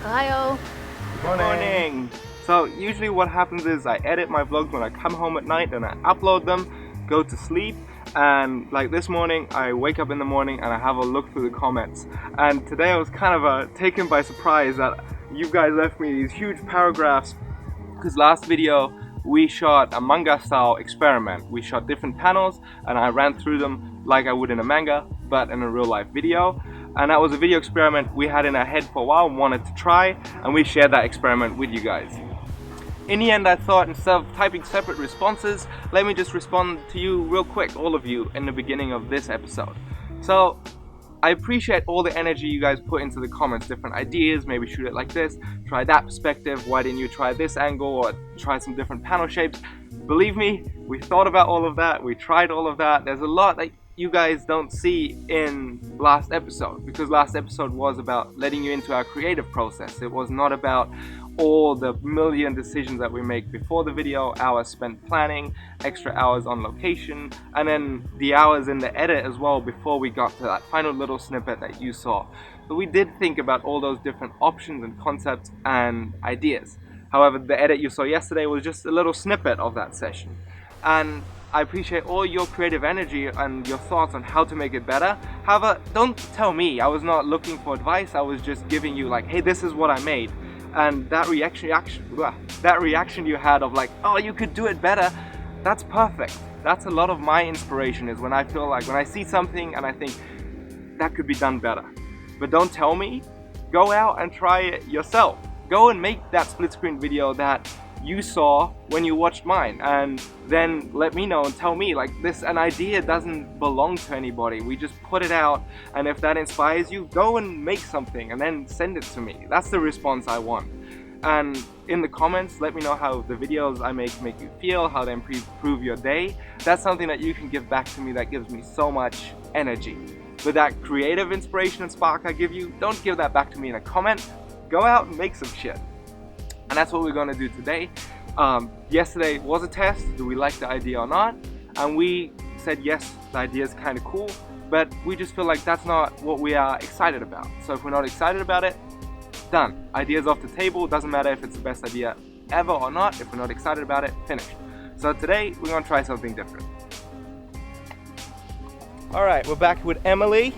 Ohio. Good morning. So usually what happens is I edit my vlogs when I come home at night and I upload them, go to sleep, and like this morning I wake up in the morning and I have a look through the comments, and today I was kind of taken by surprise that you guys left me these huge paragraphs because last video we shot a manga style experiment. We shot different panels and I ran through them like I would in a manga but in a real life video, and that was a video experiment we had in our head for a while and wanted to try, and we shared that experiment with you guys. In the end I thought, instead of typing separate responses, let me just respond to you real quick, all of you, in the beginning of this episode. So I appreciate all the energy you guys put into the comments, different ideas, maybe shoot it like this, try that perspective, why didn't you try this angle, or try some different panel shapes. Believe me, we thought about all of that, we tried all of that. There's a lot that you guys don't see in last episode, because last episode was about letting you into our creative process. It was not about all the million decisions that we make before the video, hours spent planning, extra hours on location, and then the hours in the edit as well before we got to that final little snippet that you saw. So we did think about all those different options and concepts and ideas. However, the edit you saw yesterday was just a little snippet of that session. And I appreciate all your creative energy and your thoughts on how to make it better. However, don't tell me. I was not looking for advice. I was just giving you like, hey, this is what I made. And that reaction you had of like, oh, you could do it better, that's perfect. That's a lot of my inspiration, is when I feel like, when I see something and I think that could be done better. But don't tell me, go out and try it yourself. Go and make that split screen video that you saw when you watched mine, and then let me know and tell me like, this an idea doesn't belong to anybody, we just put it out, and if that inspires you, go and make something and then send it to me. That's the response I want. And in the comments, let me know how the videos I make you feel, how they improve your day. That's something that you can give back to me that gives me so much energy. But that creative inspiration and spark I give you, don't give that back to me in a comment. Go out and make some shit. And that's what we're going to do today. Yesterday was a test. Do we like the idea or not? And we said yes, the idea is kind of cool, but we just feel like that's not what we are excited about. So if we're not excited about it, done. Idea's off the table. Doesn't matter if it's the best idea ever or not. If we're not excited about it, finished. So today we're going to try something different. Alright, we're back with Emily.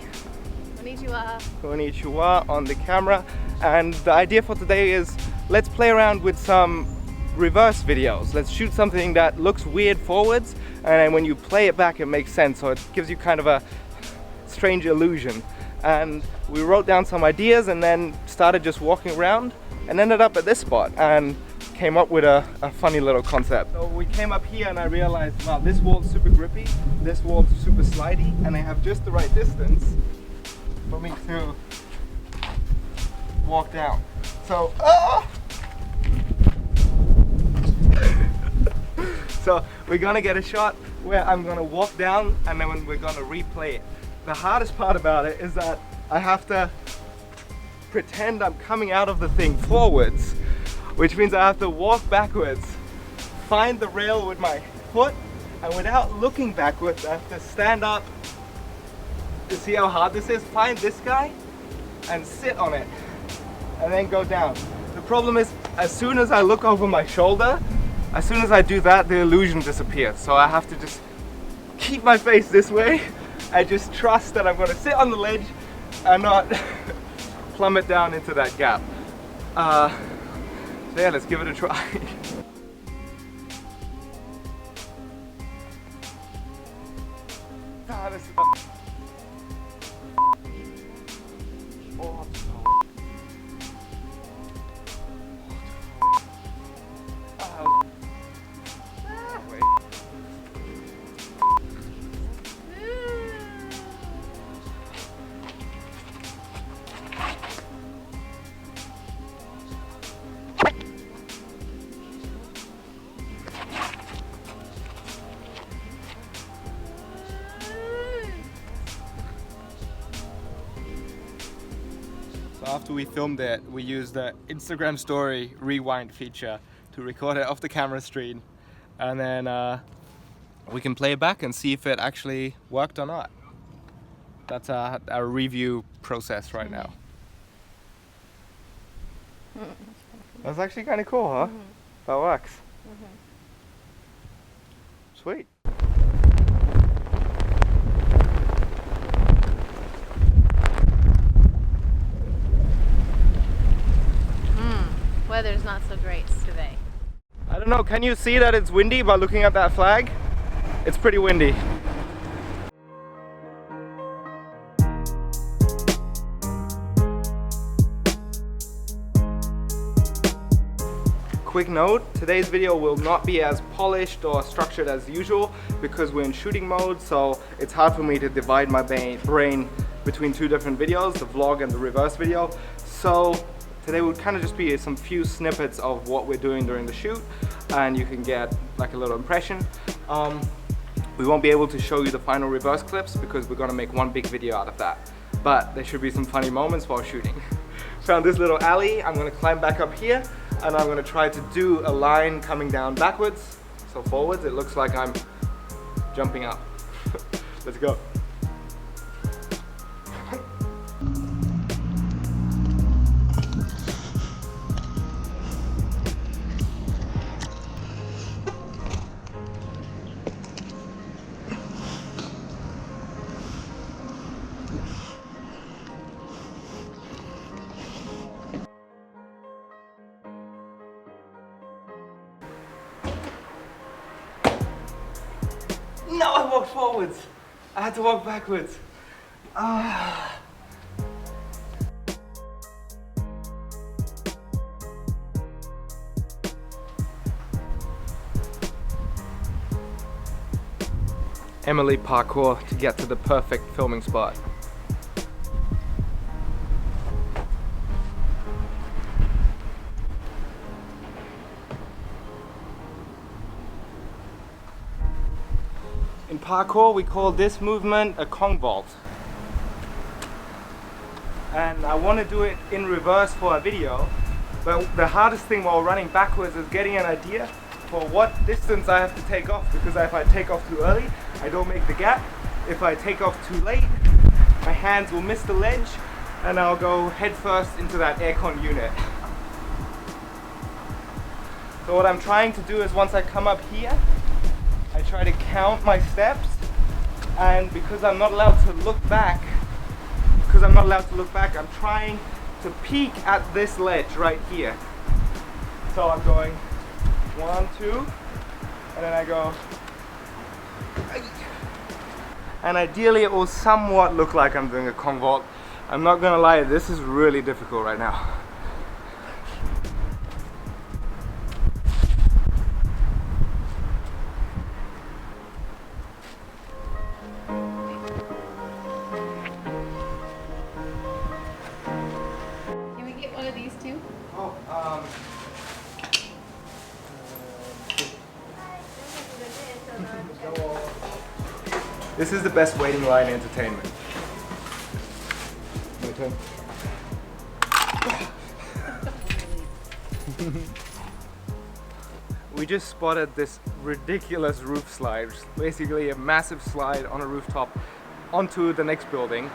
Konnichiwa. Konnichiwa on the camera. And the idea for today is, let's play around with some reverse videos. Let's shoot something that looks weird forwards, and then when you play it back it makes sense, so it gives you kind of a strange illusion. And we wrote down some ideas and then started just walking around and ended up at this spot and came up with a funny little concept. So we came up here and I realized, wow, this wall's super grippy, this wall's super slidey, and I have just the right distance for me to walk down. So, so we're gonna get a shot where I'm gonna walk down and then we're gonna replay it. The hardest part about it is that I have to pretend I'm coming out of the thing forwards, which means I have to walk backwards, find the rail with my foot, and without looking backwards, I have to stand up. To see how hard this is, find this guy and sit on it, and then go down. The problem is, as soon as I look over my shoulder, as soon as I do that, the illusion disappears. So I have to just keep my face this way and just trust that I'm going to sit on the ledge and not plummet down into that gap. So yeah, let's give it a try. This is So after we filmed it, we used the Instagram story rewind feature to record it off the camera screen, and then we can play it back and see if it actually worked or not. That's our review process right now. That's actually kind of cool, huh? That works. Sweet. Weather's not so great today. I don't know, can you see that it's windy by looking at that flag? It's pretty windy. Quick note, today's video will not be as polished or structured as usual because we're in shooting mode, so it's hard for me to divide my brain between two different videos, the vlog and the reverse video. So today would kind of just be some few snippets of what we're doing during the shoot, and you can get like a little impression. We won't be able to show you the final reverse clips because we're gonna make one big video out of that. But there should be some funny moments while shooting. Found this little alley, I'm gonna climb back up here and I'm gonna try to do a line coming down backwards. So forwards, it looks like I'm jumping up. Let's go. No, I walked forwards. I had to walk backwards. Emily parkour to get to the perfect filming spot. In parkour, we call this movement a Kong vault. And I want to do it in reverse for a video, but the hardest thing while running backwards is getting an idea for what distance I have to take off, because if I take off too early, I don't make the gap. If I take off too late, my hands will miss the ledge and I'll go head first into that aircon unit. So what I'm trying to do is once I come up here, I try to count my steps, and because I'm not allowed to look back, I'm trying to peek at this ledge right here. So I'm going 1, 2, and then I go, and ideally it will somewhat look like I'm doing a Kong vault. I'm not gonna lie, this is really difficult right now. This is the best waiting line entertainment. My turn. We just spotted this ridiculous roof slide, basically a massive slide on a rooftop onto the next building.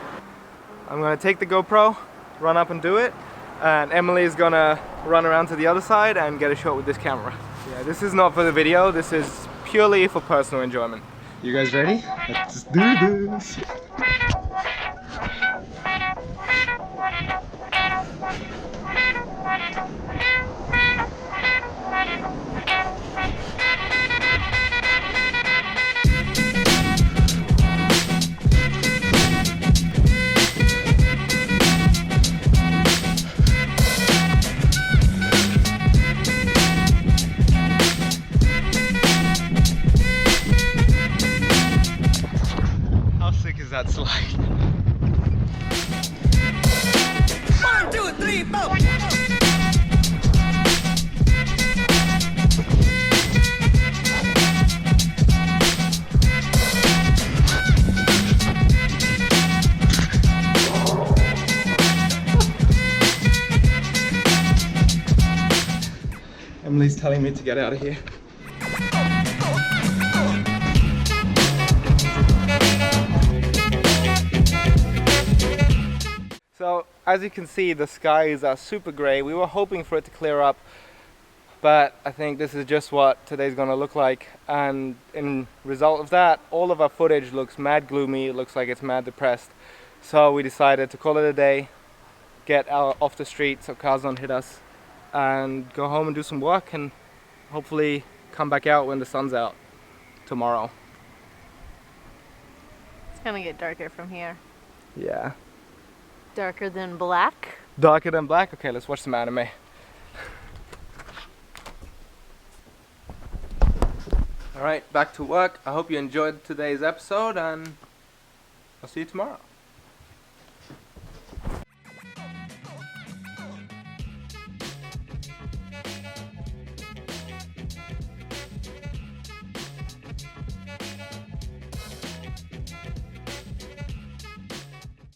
I'm gonna take the GoPro, run up and do it, and Emily is gonna run around to the other side and get a shot with this camera. Yeah, this is not for the video, this is purely for personal enjoyment. You guys ready? Let's do this! That slide. 1, 2, 3, 4. Emily's telling me to get out of here. So So as you can see, the skies are super grey. We were hoping for it to clear up, but I think this is just what today's gonna look like, and in result of that, all of our footage looks mad gloomy. It looks like it's mad depressed. So we decided to call it a day, get out off the street so cars don't hit us, and go home and do some work, and hopefully come back out when the sun's out tomorrow. It's gonna get darker from here. Yeah. Darker than black. Darker than black? Okay, let's watch some anime. Alright, back to work. I hope you enjoyed today's episode, and I'll see you tomorrow.